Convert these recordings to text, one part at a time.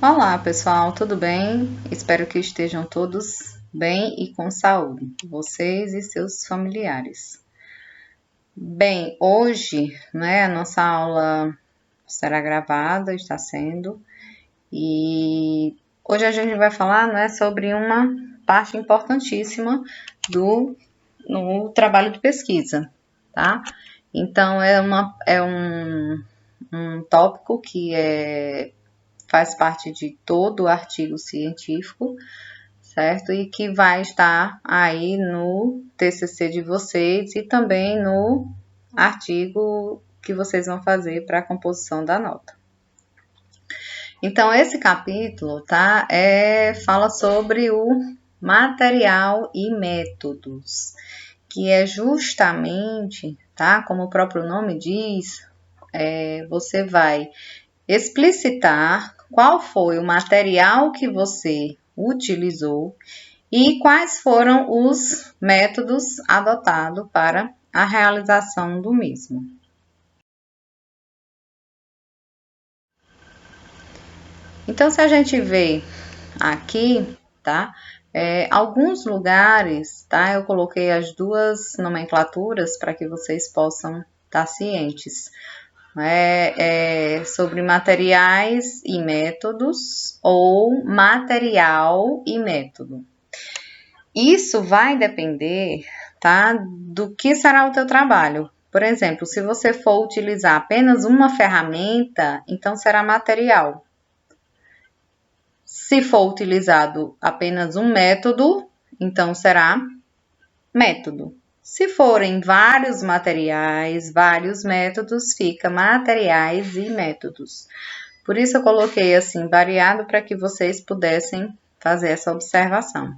Olá, pessoal, tudo bem? Espero que estejam todos bem e com saúde, vocês e seus familiares. Bem, hoje, a nossa aula será gravada, está sendo, e hoje a gente vai falar, sobre uma parte importantíssima do no trabalho de pesquisa, tá? Então, é um tópico que faz parte de todo o artigo científico, certo? E que vai estar aí no TCC de vocês e também no artigo que vocês vão fazer para a composição da nota. Então, esse capítulo, tá? Fala sobre o material e métodos, que é justamente, tá? Como o próprio nome diz, você vai explicitar qual foi o material que você utilizou e quais foram os métodos adotados para a realização do mesmo. Então, se a gente vê aqui, tá? Alguns lugares, tá? Eu coloquei as duas nomenclaturas para que vocês possam estar cientes. Sobre materiais e métodos ou material e método. Isso vai depender, tá, do que será o teu trabalho. Por exemplo, se você for utilizar apenas uma ferramenta, então será material. Se for utilizado apenas um método, então será método. Se forem vários materiais, vários métodos, fica materiais e métodos. Por isso eu coloquei assim, variado, para que vocês pudessem fazer essa observação.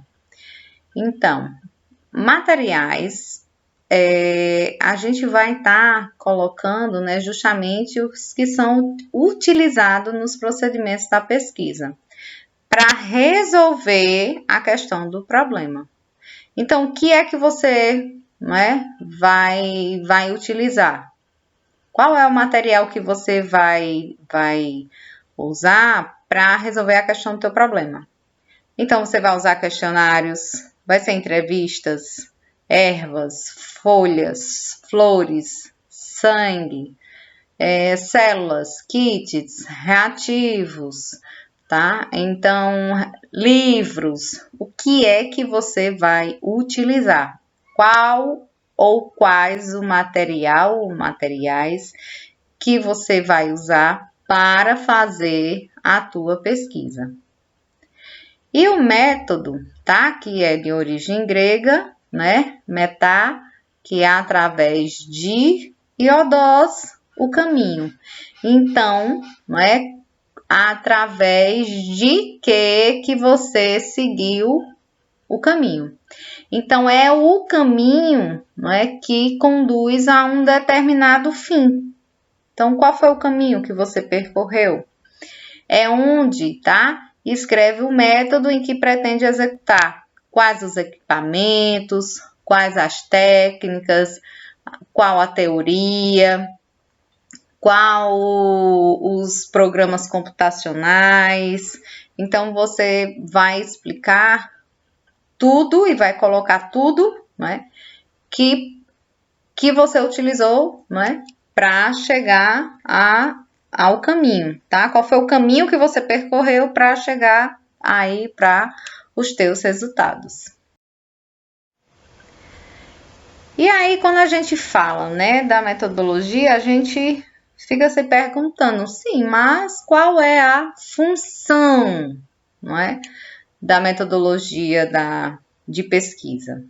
Então, materiais, a gente vai estar colocando, justamente os que são utilizados nos procedimentos da pesquisa, para resolver a questão do problema. Então, o que é que você vai utilizar? Qual é o material que você vai usar para resolver a questão do teu problema? Então, você vai usar questionários, vai ser entrevistas, ervas, folhas, flores, sangue, células, kits, reativos, tá? Então, livros, o que é que você vai utilizar? Qual ou quais o material ou materiais que você vai usar para fazer a tua pesquisa? E o método, tá? Que é de origem grega, Metá, que é através de, e odós, o caminho. Então, através de que você seguiu o caminho. Então, é o caminho, que conduz a um determinado fim. Então, qual foi o caminho que você percorreu? É onde, tá? Escreve o método em que pretende executar. Quais os equipamentos, quais as técnicas, qual a teoria, qual os programas computacionais. Então, você vai explicar tudo e vai colocar tudo, que você utilizou, para chegar ao caminho, tá? Qual foi o caminho que você percorreu para chegar aí para os teus resultados. E aí, quando a gente fala, da metodologia, a gente fica se perguntando, sim, mas qual é a função, da metodologia de pesquisa?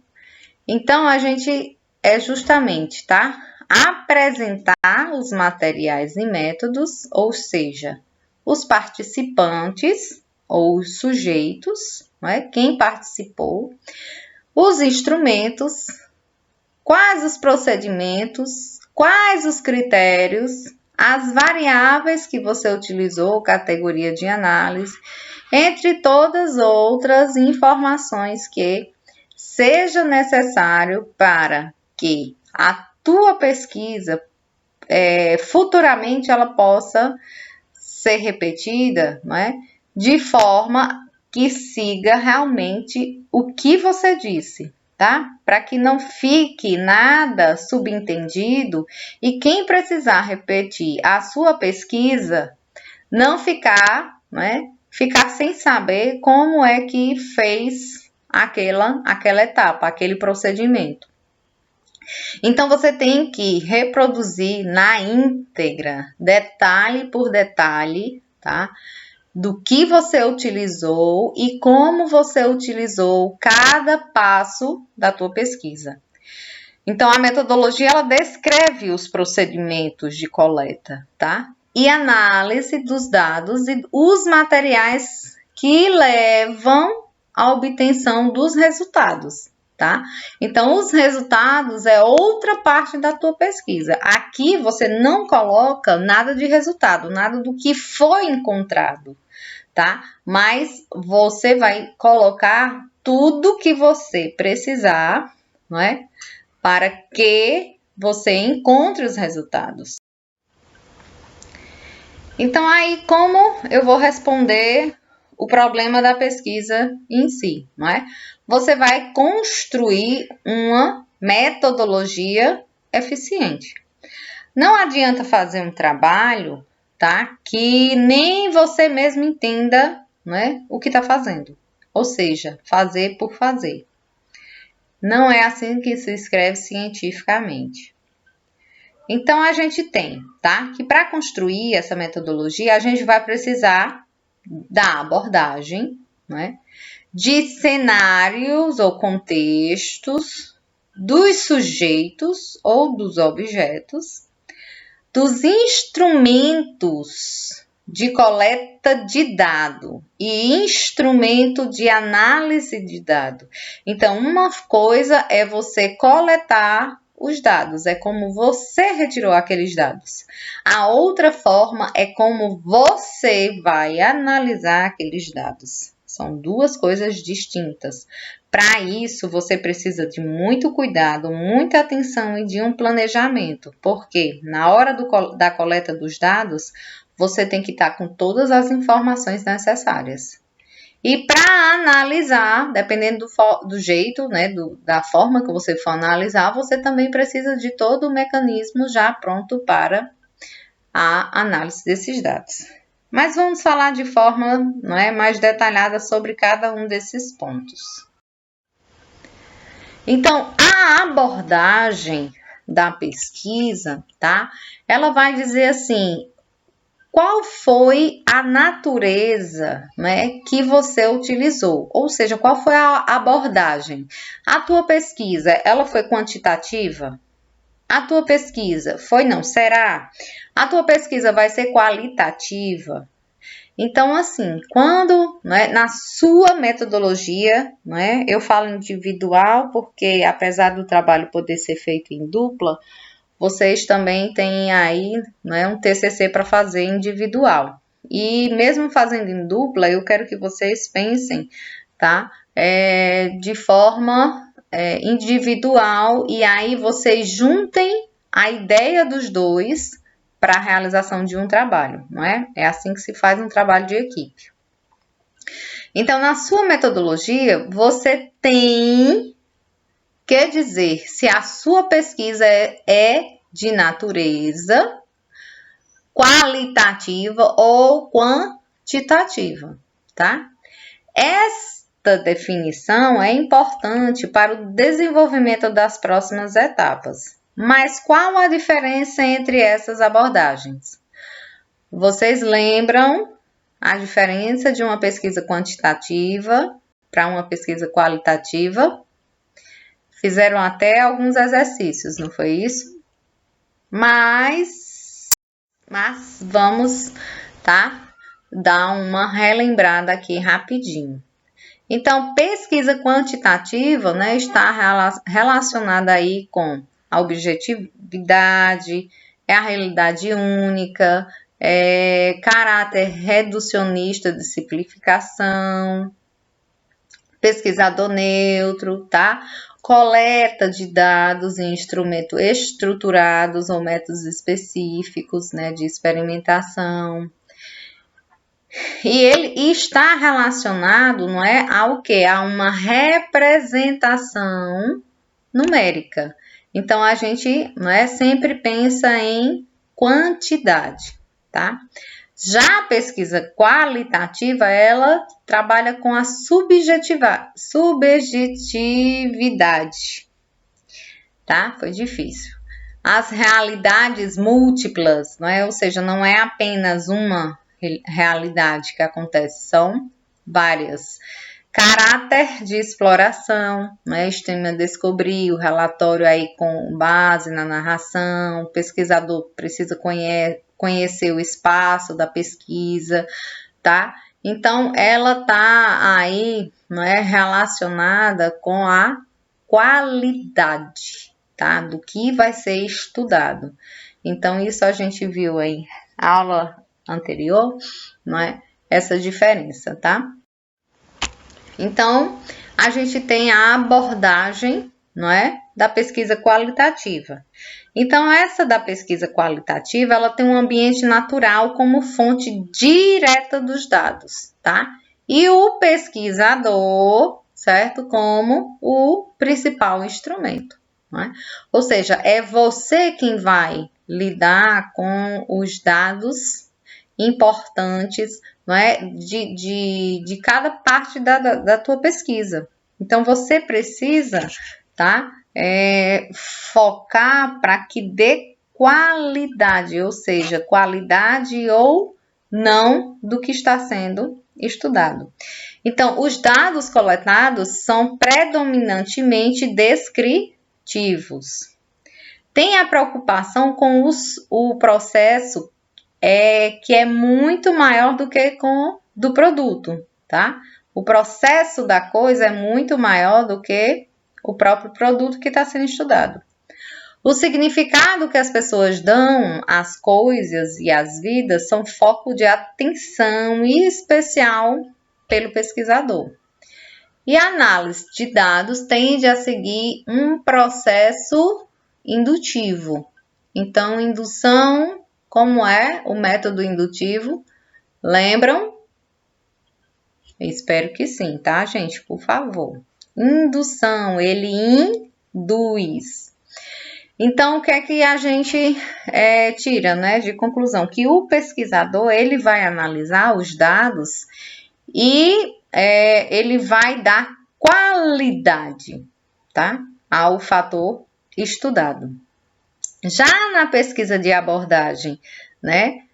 Então, a gente justamente, tá? Apresentar os materiais e métodos, ou seja, os participantes ou os sujeitos, quem participou, os instrumentos, quais os procedimentos, quais os critérios, as variáveis que você utilizou, categoria de análise, entre todas outras informações que seja necessário para que a tua pesquisa futuramente ela possa ser repetida, de forma que siga realmente o que você disse, tá? Para que não fique nada subentendido e quem precisar repetir a sua pesquisa não ficar, né? Ficar sem saber como é que fez aquela etapa, aquele procedimento. Então você tem que reproduzir na íntegra, detalhe por detalhe, tá? Do que você utilizou e como você utilizou cada passo da tua pesquisa. Então a metodologia ela descreve os procedimentos de coleta, tá? E análise dos dados e os materiais que levam à obtenção dos resultados, tá? Então, os resultados é outra parte da tua pesquisa. Aqui você não coloca nada de resultado, nada do que foi encontrado, tá? Mas você vai colocar tudo que você precisar, não é? Para que você encontre os resultados. Então, aí, como eu vou responder o problema da pesquisa em si, não é? Você vai construir uma metodologia eficiente. Não adianta fazer um trabalho, tá? Que nem você mesmo entenda, né, o que está fazendo. Ou seja, fazer por fazer. Não é assim que se escreve cientificamente. Então, a gente tem, tá? Que para construir essa metodologia, a gente vai precisar da abordagem, né? De cenários ou contextos, dos sujeitos ou dos objetos, dos instrumentos de coleta de dado e instrumento de análise de dado. Então, uma coisa é você coletar os dados, é como você retirou aqueles dados. A outra forma é como você vai analisar aqueles dados. São duas coisas distintas. Para isso, você precisa de muito cuidado, muita atenção e de um planejamento, porque na hora da coleta dos dados, você tem que estar com todas as informações necessárias. E para analisar, dependendo do jeito, né, da forma que você for analisar, você também precisa de todo o mecanismo já pronto para a análise desses dados. Mas vamos falar de forma, não é, mais detalhada sobre cada um desses pontos. Então, a abordagem da pesquisa, tá? Ela vai dizer assim, qual foi a natureza, né, que você utilizou? Ou seja, qual foi a abordagem? A tua pesquisa, ela foi quantitativa? A tua pesquisa foi não? Será? A tua pesquisa vai ser qualitativa? Então, assim, quando, né, na sua metodologia, né, eu falo individual porque, apesar do trabalho poder ser feito em dupla, vocês também têm aí, né, um TCC para fazer individual. E mesmo fazendo em dupla, eu quero que vocês pensem, tá? De forma individual e aí vocês juntem a ideia dos dois para a realização de um trabalho, não é? É assim que se faz um trabalho de equipe. Então, na sua metodologia, você tem que dizer se a sua pesquisa é de natureza qualitativa ou quantitativa, tá? Esta definição é importante para o desenvolvimento das próximas etapas. Mas qual a diferença entre essas abordagens? Vocês lembram a diferença de uma pesquisa quantitativa para uma pesquisa qualitativa? Fizeram até alguns exercícios, não foi isso? Mas vamos, tá? Dar uma relembrada aqui rapidinho. Então, pesquisa quantitativa, né, está relacionada aí com a objetividade, a realidade única, caráter reducionista de simplificação, pesquisador neutro, tá? Coleta de dados em instrumentos estruturados ou métodos específicos, né, de experimentação. E ele está relacionado, não é, ao quê? A uma representação numérica. Então, a gente, não é, sempre pensa em quantidade, tá? Já a pesquisa qualitativa, ela trabalha com a subjetividade, tá? Foi difícil. As realidades múltiplas, não é? Ou seja, não é apenas uma realidade que acontece, são várias. Caráter de exploração, né? Estima descobrir o relatório aí com base na narração, o pesquisador precisa conhecer o espaço da pesquisa, tá? Então, ela tá aí, não é, relacionada com a qualidade, tá? Do que vai ser estudado. Então, isso a gente viu aí na aula anterior, não é? Essa diferença, tá? Então, a gente tem a abordagem, não é, da pesquisa qualitativa. Então, essa da pesquisa qualitativa, ela tem um ambiente natural como fonte direta dos dados, tá? E o pesquisador, certo, como o principal instrumento, não é? Ou seja, é você quem vai lidar com os dados importantes, não é, de cada parte da tua pesquisa. Então, você precisa, tá, focar para que dê qualidade, ou seja, qualidade ou não do que está sendo estudado. Então, os dados coletados são predominantemente descritivos. Tem a preocupação com o processo que é muito maior do que do produto, tá? O processo da coisa é muito maior do que o próprio produto que está sendo estudado. O significado que as pessoas dão às coisas e às vidas são foco de atenção especial pelo pesquisador. E a análise de dados tende a seguir um processo indutivo. Então, indução, como é o método indutivo? Lembram? Eu espero que sim, tá, gente? Por favor. Indução, ele induz. Então, o que é que a gente tira, né, de conclusão? Que o pesquisador, ele vai analisar os dados e ele vai dar qualidade, tá, ao fator estudado. Já na pesquisa de abordagem, né,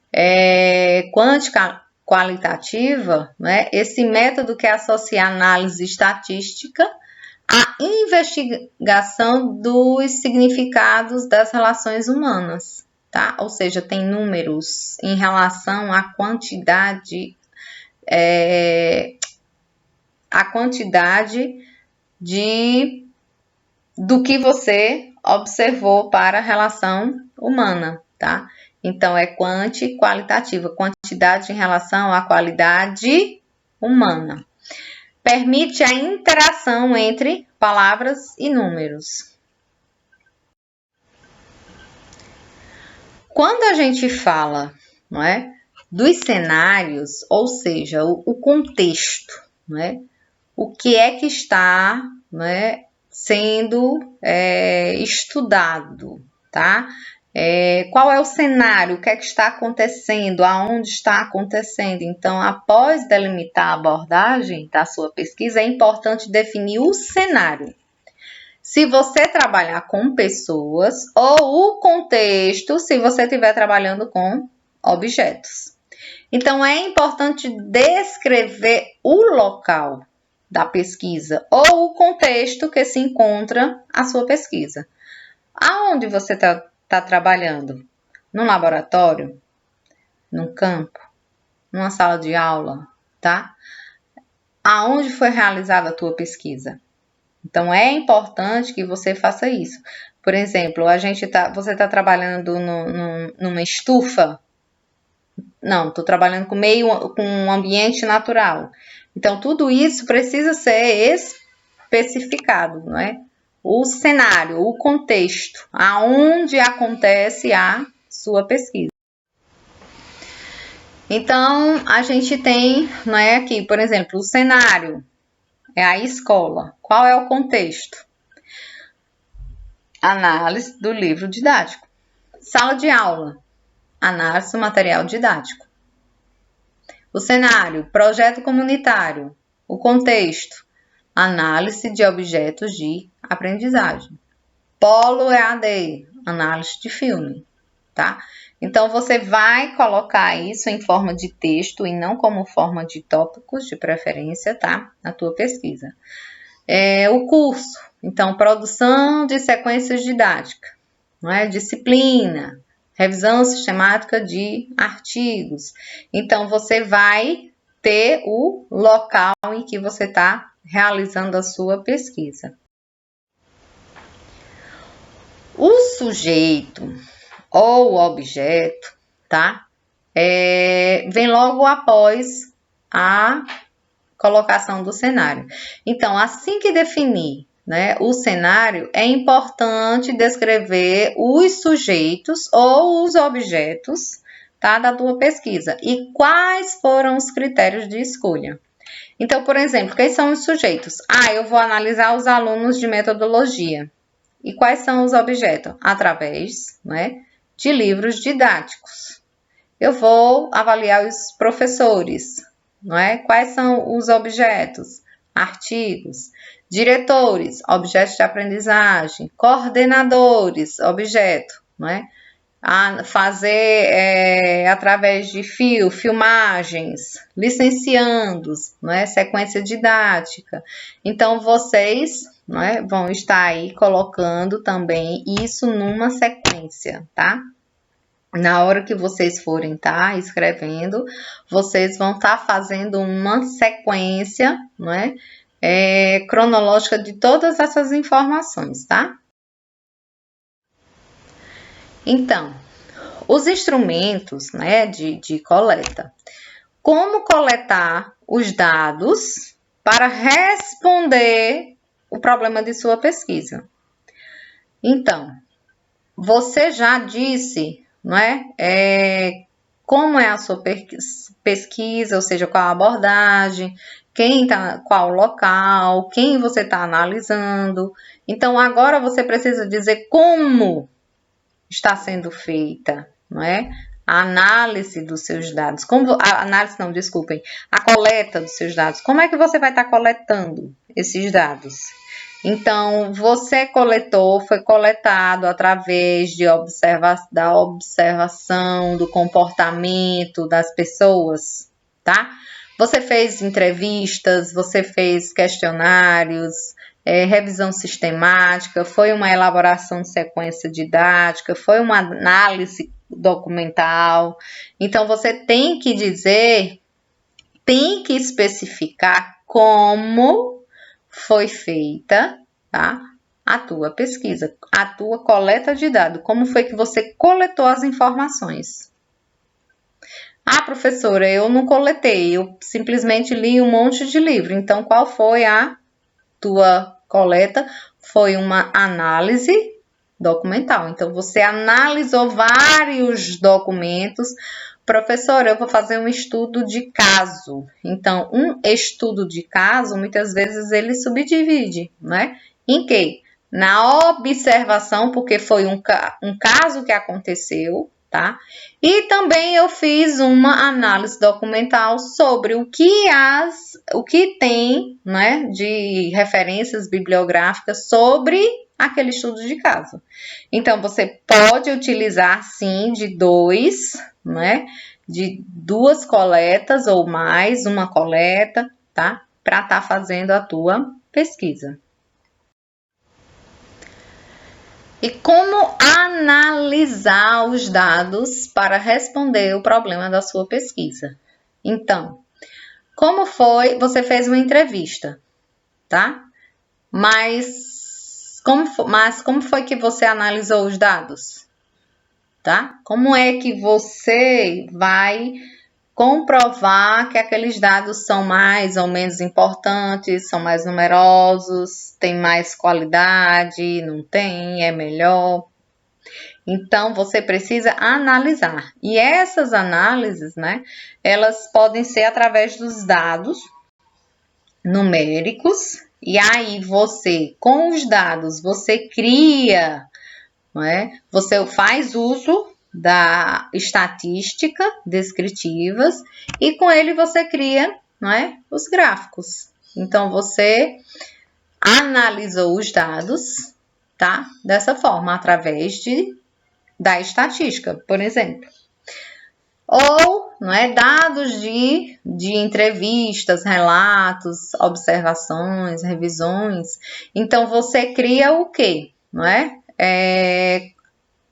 quântica qualitativa, né, esse método que associa a análise estatística à investigação dos significados das relações humanas, tá? Ou seja, tem números em relação à quantidade, do que você observou para a relação humana, tá? Então, é qualitativa, quantidade em relação à qualidade humana. Permite a interação entre palavras e números. Quando a gente fala, não é, dos cenários, ou seja, o contexto, não é, o que é que está, não é, sendo estudado, tá? Qual é o cenário, o que é que está acontecendo, aonde está acontecendo. Então, após delimitar a abordagem da sua pesquisa, é importante definir o cenário. Se você trabalhar com pessoas, ou o contexto, se você estiver trabalhando com objetos. Então, é importante descrever o local da pesquisa ou o contexto que se encontra a sua pesquisa. Aonde você está trabalhando? No laboratório? No campo? Numa sala de aula? Tá? Aonde foi realizada a tua pesquisa? Então, é importante que você faça isso. Por exemplo, você está trabalhando numa estufa? Não, estou trabalhando com um ambiente natural. Então, tudo isso precisa ser especificado, não é? O cenário, o contexto, aonde acontece a sua pesquisa. Então, a gente tem, né, aqui, por exemplo, o cenário é a escola. Qual é o contexto? Análise do livro didático. Sala de aula, análise do material didático. O cenário, projeto comunitário. O contexto, análise de objetos de aprendizagem. Polo EAD, análise de filme, tá? Então, você vai colocar isso em forma de texto e não como forma de tópicos, de preferência, tá? Na tua pesquisa. O curso, então, produção de sequências didáticas, não é? Disciplina, revisão sistemática de artigos. Então, você vai ter o local em que você está realizando a sua pesquisa. O sujeito ou o objeto, tá? Vem logo após a colocação do cenário. Então, assim que definir, né, o cenário, é importante descrever os sujeitos ou os objetos, tá, da tua pesquisa e quais foram os critérios de escolha. Então, por exemplo, quem são os sujeitos? Eu vou analisar os alunos de metodologia. E quais são os objetos? Através, né, de livros didáticos. Eu vou avaliar os professores, não é? Quais são os objetos? Artigos. Diretores, objetos de aprendizagem. Coordenadores, objeto, não é? Fazer através de filmagens, licenciandos, não é? Sequência didática. Então, vocês, não é, vão estar aí colocando também isso numa sequência, tá? Na hora que vocês forem estar escrevendo, vocês vão estar fazendo uma sequência, não é? Cronológica de todas essas informações, tá? Então, os instrumentos, né, de coleta. Como coletar os dados para responder o problema de sua pesquisa? Então, você já disse, não é? Como é a sua pesquisa, ou seja, qual a abordagem, qual local, quem você está analisando. Então, agora você precisa dizer como está sendo feita, não é? A análise dos seus dados. A coleta dos seus dados. Como é que você vai estar coletando esses dados? Então, foi coletado através da observação do comportamento das pessoas, tá? Você fez entrevistas, você fez questionários, revisão sistemática, foi uma elaboração de sequência didática, foi uma análise documental. Então, você tem que especificar como foi feita, tá? A tua pesquisa, a tua coleta de dados, como foi que você coletou as informações. Professora, eu não coletei, eu simplesmente li um monte de livro. Então, qual foi a tua coleta? Foi uma análise documental. Então, você analisou vários documentos. Professora, eu vou fazer um estudo de caso. Então, um estudo de caso, muitas vezes, ele subdivide, né? Em quê? Na observação, porque foi um caso que aconteceu, tá? E também eu fiz uma análise documental sobre o que tem, né, de referências bibliográficas sobre aquele estudo de caso. Então, você pode utilizar, sim, de duas coletas ou mais, uma coleta, tá? Para estar fazendo a tua pesquisa. E como analisar os dados para responder o problema da sua pesquisa? Então, você fez uma entrevista, tá? Mas como foi que você analisou os dados? Tá? Como é que você vai comprovar que aqueles dados são mais ou menos importantes, são mais numerosos, tem mais qualidade, não tem, é melhor? Então, você precisa analisar. E essas análises, né, elas podem ser através dos dados numéricos, e aí você, com os dados, você cria, não é? Você faz uso da estatística descritivas e com ele você cria, não é? Os gráficos. Então, você analisou os dados, tá? Dessa forma, através da estatística, por exemplo. Ou, não é, dados de entrevistas, relatos, observações, revisões. Então, você cria o quê? Não é?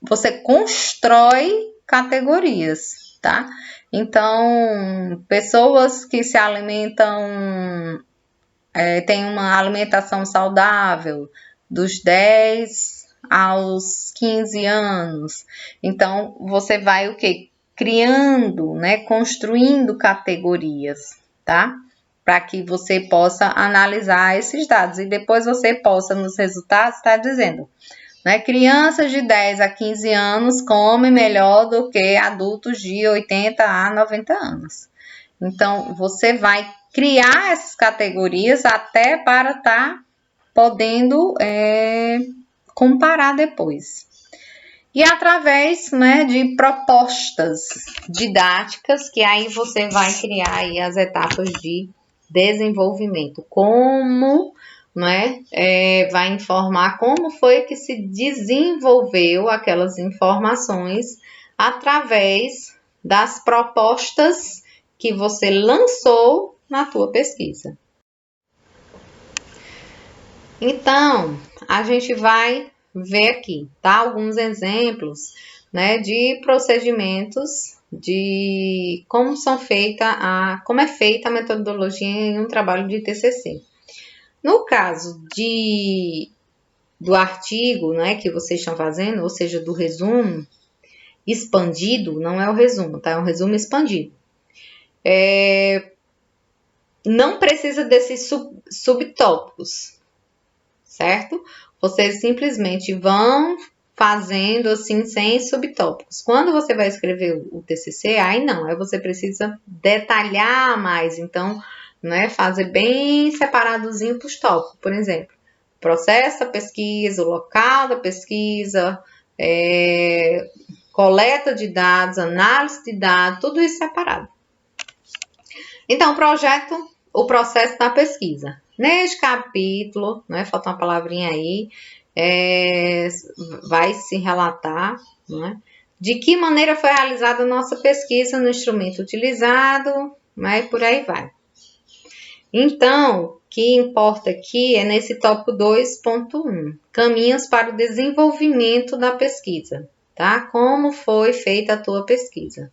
Você constrói categorias, tá? Então, pessoas que se alimentam, têm uma alimentação saudável dos 10 aos 15 anos. Então, você vai o quê? Criando, né? Construindo categorias, tá? Para que você possa analisar esses dados e depois você possa, nos resultados, estar dizendo, né? Crianças de 10 a 15 anos comem melhor do que adultos de 80 a 90 anos. Então, você vai criar essas categorias até para estar podendo comparar depois. E através, né, de propostas didáticas, que aí você vai criar aí as etapas de desenvolvimento. Como, né, vai informar como foi que se desenvolveu aquelas informações através das propostas que você lançou na tua pesquisa. Então, a gente vai ver aqui, tá? Alguns exemplos, né, de procedimentos de como como é feita a metodologia em um trabalho de TCC. No caso do artigo, né, que vocês estão fazendo, ou seja, do resumo expandido, não é o resumo, tá? É um resumo expandido. Não precisa desses subtópicos, certo? Vocês simplesmente vão fazendo assim, sem subtópicos. Quando você vai escrever o TCC, aí não, aí você precisa detalhar mais, então, né, fazer bem separadozinho para os tópicos. Por exemplo, processo da pesquisa, o local da pesquisa, coleta de dados, análise de dados, tudo isso separado. Então, o processo da pesquisa. Neste capítulo, né, falta uma palavrinha aí, vai se relatar, né, de que maneira foi realizada a nossa pesquisa no instrumento utilizado, né, e por aí vai. Então, o que importa aqui é nesse tópico 2.1, caminhos para o desenvolvimento da pesquisa, tá? Como foi feita a tua pesquisa.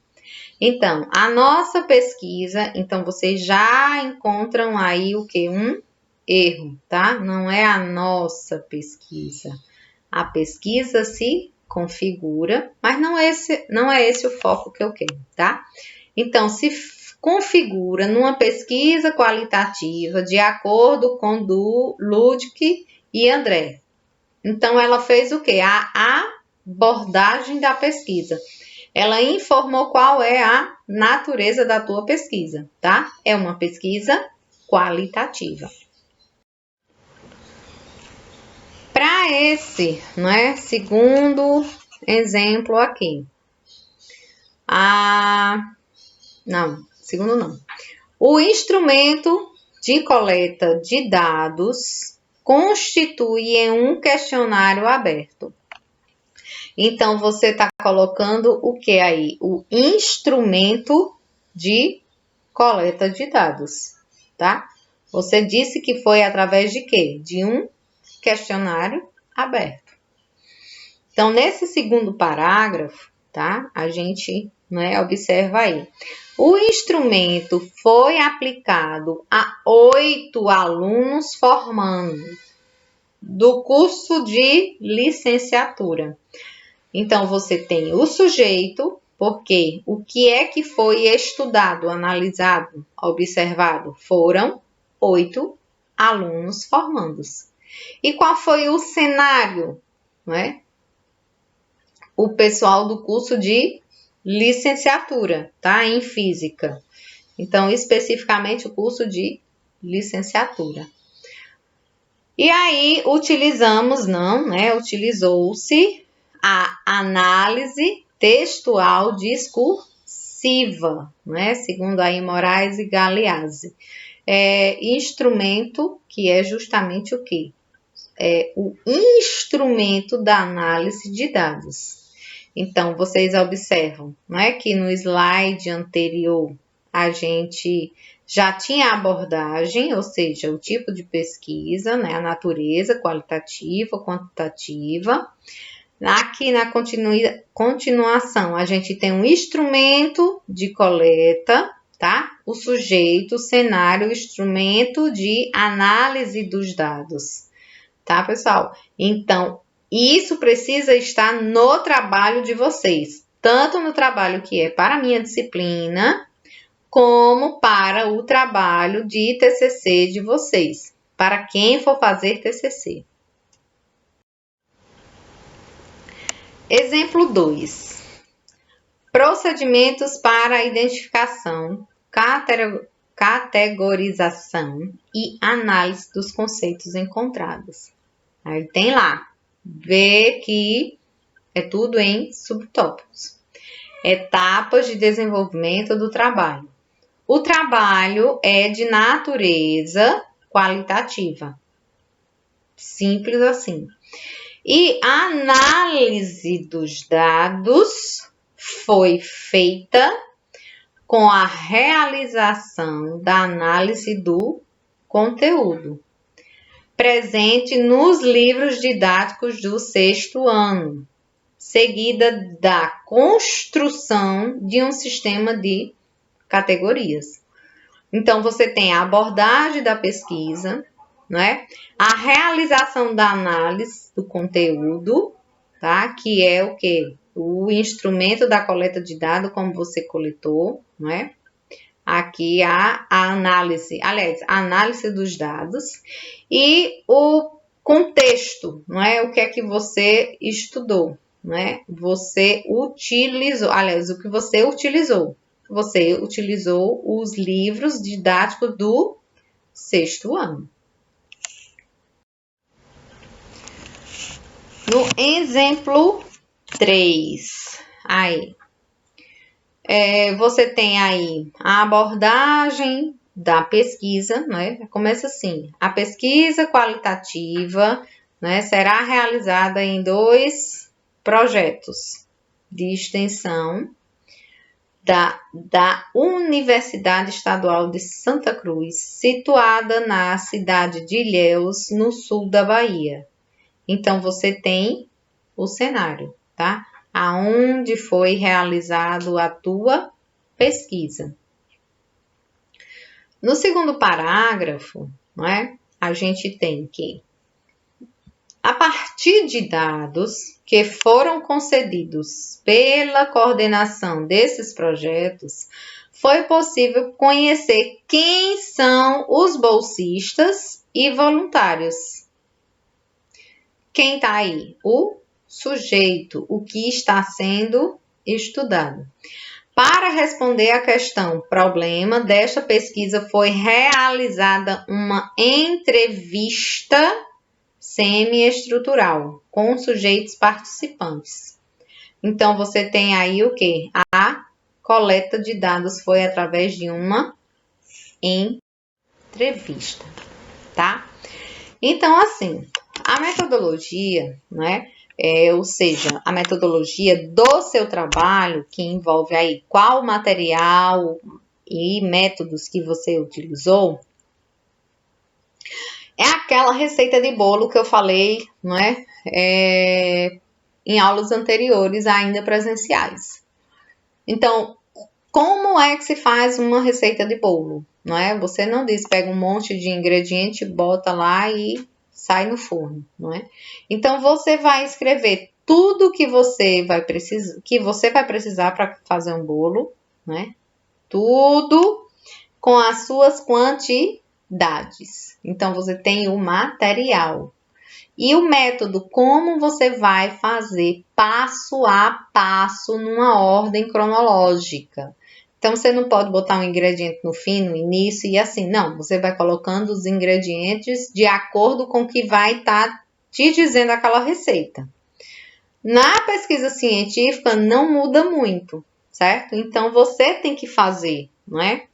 Então, a nossa pesquisa, então vocês já encontram aí o que? Um erro, tá? Não é a nossa pesquisa. A pesquisa se configura, mas não é esse o foco que eu quero, tá? Então, se configura numa pesquisa qualitativa de acordo com Ludwig e André. Então, ela fez o quê? A abordagem da pesquisa. Ela informou qual é a natureza da tua pesquisa, tá? É uma pesquisa qualitativa. Para esse, né, segundo exemplo aqui. Segundo não. O instrumento de coleta de dados constitui um questionário aberto. Então, você está colocando o que aí? O instrumento de coleta de dados, tá? Você disse que foi através de quê? De um questionário aberto. Então, nesse segundo parágrafo, tá? A gente, né, observa aí. O instrumento foi aplicado a 8 alunos formando do curso de licenciatura. Então, você tem o sujeito, porque o que é que foi estudado, analisado, observado? Foram 8 alunos formandos. E qual foi o cenário, não é? o pessoal do curso de licenciatura, tá? Em física. Então, especificamente o curso de licenciatura. E aí, utilizou-se a análise textual discursiva, né? Segundo aí Moraes e Galeazzi. Instrumento que é justamente o quê? O instrumento da análise de dados. Então, vocês observam, né, que no slide anterior a gente já tinha a abordagem, ou seja, o tipo de pesquisa, né, a natureza qualitativa, quantitativa. Aqui na continuação, a gente tem um instrumento de coleta, tá? O sujeito, o cenário, o instrumento de análise dos dados, tá, pessoal? Então, isso precisa estar no trabalho de vocês, tanto no trabalho que é para a minha disciplina, como para o trabalho de TCC de vocês, para quem for fazer TCC. Exemplo 2. Procedimentos para identificação, categorização e análise dos conceitos encontrados. Aí tem lá, vê que é tudo em subtópicos. Etapas de desenvolvimento do trabalho. O trabalho é de natureza qualitativa. Simples assim. E a análise dos dados foi feita com a realização da análise do conteúdo, presente nos livros didáticos do 6º ano, seguida da construção de um sistema de categorias. Então, você tem a abordagem da pesquisa, né? A realização da análise do conteúdo, tá? Que é o quê? O instrumento da coleta de dados, como você coletou, né? Aqui a análise, aliás, a análise dos dados e o contexto, não é? O que é que você estudou, né? Você utilizou, aliás, o que você utilizou. Você utilizou os livros didáticos do 6º ano. No exemplo 3, aí, você tem aí a abordagem da pesquisa, né? Começa assim, a pesquisa qualitativa, né, será realizada em 2 projetos de extensão da Universidade Estadual de Santa Cruz, situada na cidade de Ilhéus, no sul da Bahia. Então, você tem o cenário, tá? Aonde foi realizado a tua pesquisa. No segundo parágrafo, né, a gente tem que, a partir de dados que foram concedidos pela coordenação desses projetos, foi possível conhecer quem são os bolsistas e voluntários. Quem está aí? O sujeito, o que está sendo estudado. Para responder à questão problema desta pesquisa, foi realizada uma entrevista semi-estrutural com sujeitos participantes. Então, você tem aí o quê? A coleta de dados foi através de uma entrevista, tá? Então, assim, a metodologia, né? Ou seja, a metodologia do seu trabalho, que envolve aí qual material e métodos que você utilizou, é aquela receita de bolo que eu falei, não é? Em aulas anteriores, ainda presenciais. Então, como é que se faz uma receita de bolo? Não é? Você não diz, pega um monte de ingrediente, bota lá e sai no forno, não é? Então, você vai escrever tudo que você vai precisar para fazer um bolo, né? Tudo com as suas quantidades. Então, você tem o material. E o método, como você vai fazer passo a passo numa ordem cronológica. Então, você não pode botar um ingrediente no fim, no início e assim, não. Você vai colocando os ingredientes de acordo com o que vai estar te dizendo aquela receita. Na pesquisa científica, não muda muito, certo? Então, você tem que fazer, não é?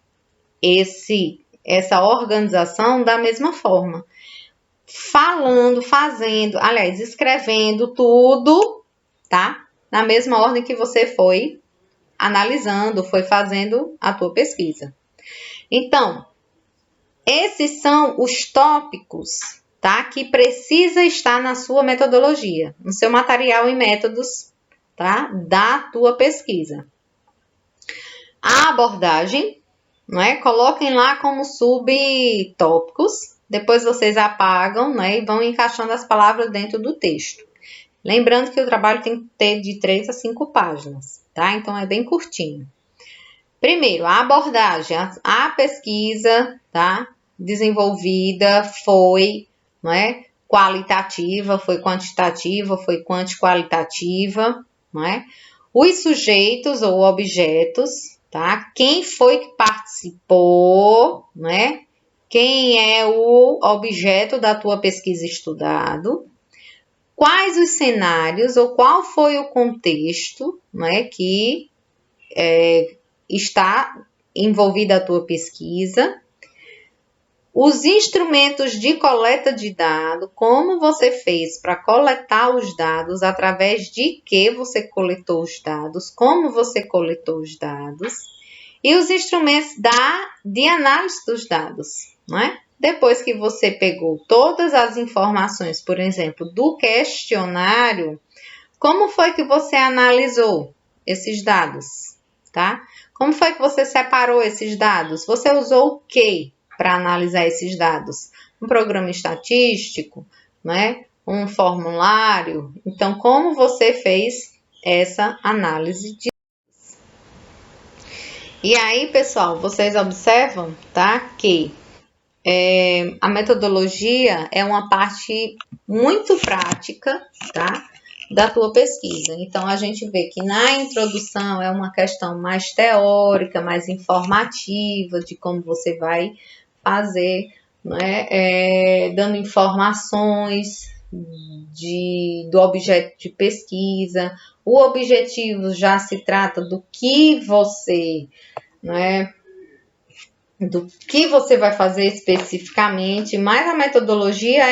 Essa organização da mesma forma. Falando, fazendo, aliás, escrevendo tudo, tá? Na mesma ordem que você foi analisando, foi fazendo a tua pesquisa. Então, esses são os tópicos, tá? Que precisa estar na sua metodologia, no seu material e métodos, tá? Da tua pesquisa. A abordagem, não é? Coloquem lá como subtópicos. Depois vocês apagam, né? E vão encaixando as palavras dentro do texto. Lembrando que o trabalho tem que ter de 3 a 5 páginas, tá? Então é bem curtinho. Primeiro, a abordagem, a pesquisa, tá? Desenvolvida foi, não é? Qualitativa, foi quantitativa, foi quanti-qualitativa, não é? Os sujeitos ou objetos, tá? Quem foi que participou, né? Quem é o objeto da tua pesquisa estudado? Quais os cenários ou qual foi o contexto, né, que está envolvida a tua pesquisa? Os instrumentos de coleta de dados, como você fez para coletar os dados, através de que você coletou os dados, como você coletou os dados, e os instrumentos de análise dos dados, não é? Depois que você pegou todas as informações, por exemplo, do questionário, como foi que você analisou esses dados, tá? Como foi que você separou esses dados? Você usou o que para analisar esses dados? Um programa estatístico, né? Um formulário? Então, como você fez essa análise de... E aí, pessoal, vocês observam, tá? Que a metodologia é uma parte muito prática, tá? Da tua pesquisa. Então, a gente vê que na introdução é uma questão mais teórica, mais informativa de como você vai fazer, né? Dando informações do objeto de pesquisa. O objetivo já se trata do que você, né? Do que você vai fazer especificamente, mas a metodologia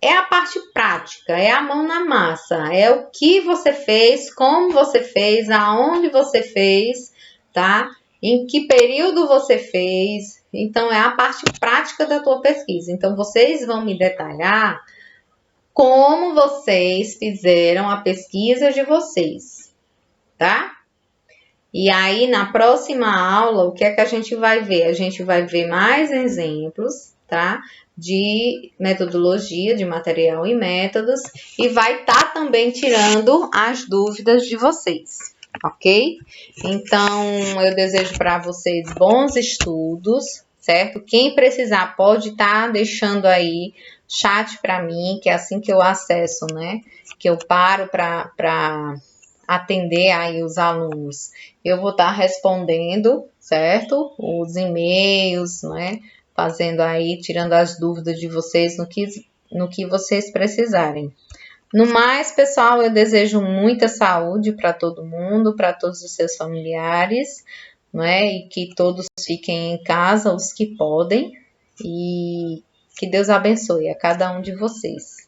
é a parte prática, é a mão na massa, é o que você fez, como você fez, aonde você fez, tá? Em que período você fez. Então, é a parte prática da tua pesquisa. Então, vocês vão me detalhar como vocês fizeram a pesquisa de vocês, tá? E aí, na próxima aula, o que é que a gente vai ver? A gente vai ver mais exemplos, tá? De metodologia, de material e métodos, e vai estar também tirando as dúvidas de vocês, ok? Então, eu desejo para vocês bons estudos, certo? Quem precisar pode estar deixando aí chat para mim, que é assim que eu acesso, né? Que eu paro para atender aí os alunos. Eu vou estar respondendo, certo? Os e-mails, né? Fazendo aí, tirando as dúvidas de vocês no que vocês precisarem. No mais, pessoal, eu desejo muita saúde para todo mundo, para todos os seus familiares, né? E que todos fiquem em casa, os que podem, e que Deus abençoe a cada um de vocês.